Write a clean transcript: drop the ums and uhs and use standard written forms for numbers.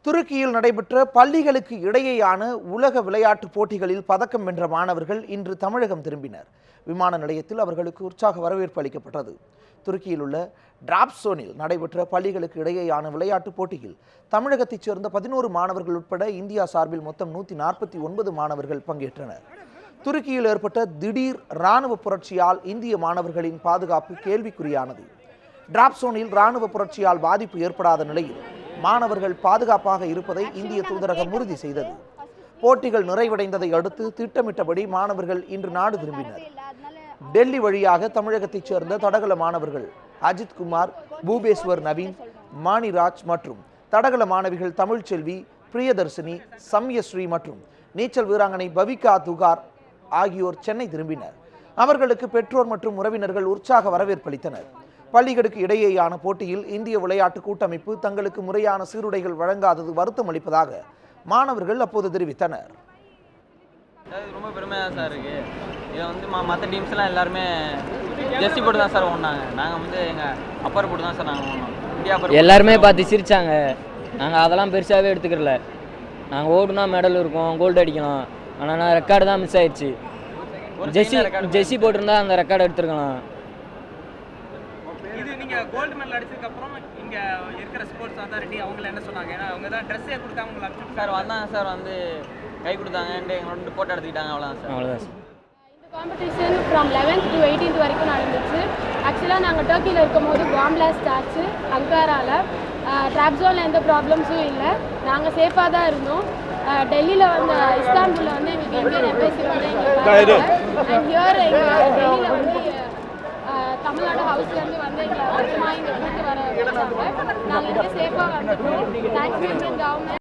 துருக்கியில் நடைபெற்ற பள்ளிகளுக்கு இடையேயான உலக விளையாட்டுப் போட்டிகளில் பதக்கம் வென்ற மாணவர்கள் இன்று தமிழகம் திரும்பினர். விமான நிலையத்தில் அவர்களுக்கு உற்சாக வரவேற்பு அளிக்கப்பட்டது. துருக்கியில் உள்ள டிராப்சோனில் நடைபெற்ற பள்ளிகளுக்கு இடையேயான விளையாட்டுப் போட்டியில் தமிழகத்தைச் சேர்ந்த 11 மாணவர்கள் உட்பட இந்தியா சார்பில் மொத்தம் 149 மாணவர்கள் பங்கேற்றனர். துருக்கியில் ஏற்பட்ட திடீர் இராணுவ புரட்சியால் இந்திய மாணவர்களின் பாதுகாப்பு கேள்விக்குறியானது. டிராப்சோனில் இராணுவ புரட்சியால் பாதிப்பு ஏற்படாத நிலையில் மாணவர்கள் பாதுகாப்பாக இருப்பதை இந்திய தூதரகம் உறுதி செய்தது. போட்டிகள் நிறைவடைந்ததை அடுத்து திட்டமிட்டபடி மாணவர்கள் இன்று நாடு திரும்பினர். டெல்லி வழியாக தமிழகத்தைச் சேர்ந்த தடகள மாணவர்கள் அஜித் குமார், பூபேஸ்வர் நவீன், மாணிராஜ் மற்றும் தடகள மாணவிகள் தமிழ்ச்செல்வி, பிரியதர்ஷினி, சம்யஸ்ரீ மற்றும் நீச்சல் வீராங்கனை பவிகா துகார் ஆகியோர் சென்னை திரும்பினர். அவர்களுக்கு பெற்றோர் மற்றும் உறவினர்கள் உற்சாக வரவேற்பளித்தனர். பள்ளிகளுக்கு இடையேயான போட்டியில் இந்திய விளையாட்டு கூட்டமைப்பு தங்களுக்கு முறையான சீருடைகள் வழங்காதது வருத்தம் அளிப்பதாக மாணவர்கள் அப்போது தெரிவித்தனர். ரொம்ப பெருமையாக சார் இருக்கு. இதை மற்ற டீம்ஸ்லாம் எல்லாருமே ஜெர்சி போட்டு தான் சார் ஓடினாங்க. நாங்கள் எங்கள் அப்பர் போட்டு தான் சார் நாங்கள் ஓடினோம். இந்தியா எல்லாருமே பார்த்து சிரிச்சாங்க. நாங்கள் அதெல்லாம் பெருசாகவே எடுத்துக்கிறல. நாங்கள் ஓடுனா மெடல் இருக்கும், கோல்டு அடிக்கலாம். ஆனால் நான் ரெக்கார்டு தான் மிஸ் ஆயிடுச்சு. ஜெர்சி போட்டிருந்தா அந்த ரெக்கார்டு எடுத்துருக்கலாம். இது நீங்கள் கோல்டு மெடல் அடிச்சதுக்கு அப்புறம் இங்கே இருக்கிற ஸ்போர்ட்ஸ் அத்தாரிட்டி அவங்கள என்ன சொன்னாங்க? ஏன்னா அவங்க தான் ட்ரெஸ்ஸே கொடுத்தாங்க உங்களுக்கு சார் வந்தாங்க சார் கை கொடுத்தாங்க, எங்களோட போட்டோ எடுத்துக்கிட்டாங்க. அவ்வளோதான் சார். இந்த competition from 11th to 18th வரைக்கும் நடந்துச்சு. ஆக்சுவலாக நாங்கள் டர்க்கியில் இருக்கும்போது பாம் பிளாஸ்ட் ஆச்சு அங்காராவில். ட்ராப்சோனில் எந்த ப்ராப்ளம்ஸும் இல்லை. நாங்கள் சேஃபாக தான் இருந்தோம். டெல்லியில் இஸ்தான்புல்ல எங்களுக்கு இந்தியன் எம்பசி எங்களுக்கு அண்ட் ஹியர் டெல்லியில் தமிழ்நாடு ஹவுஸ்லேருந்து எங்களை வருஷமாக இங்கே கூட்டு வர வச்சாங்க. நாங்கள் இங்கே சேஃபாக வந்துட்டோம். Thanks Indian government.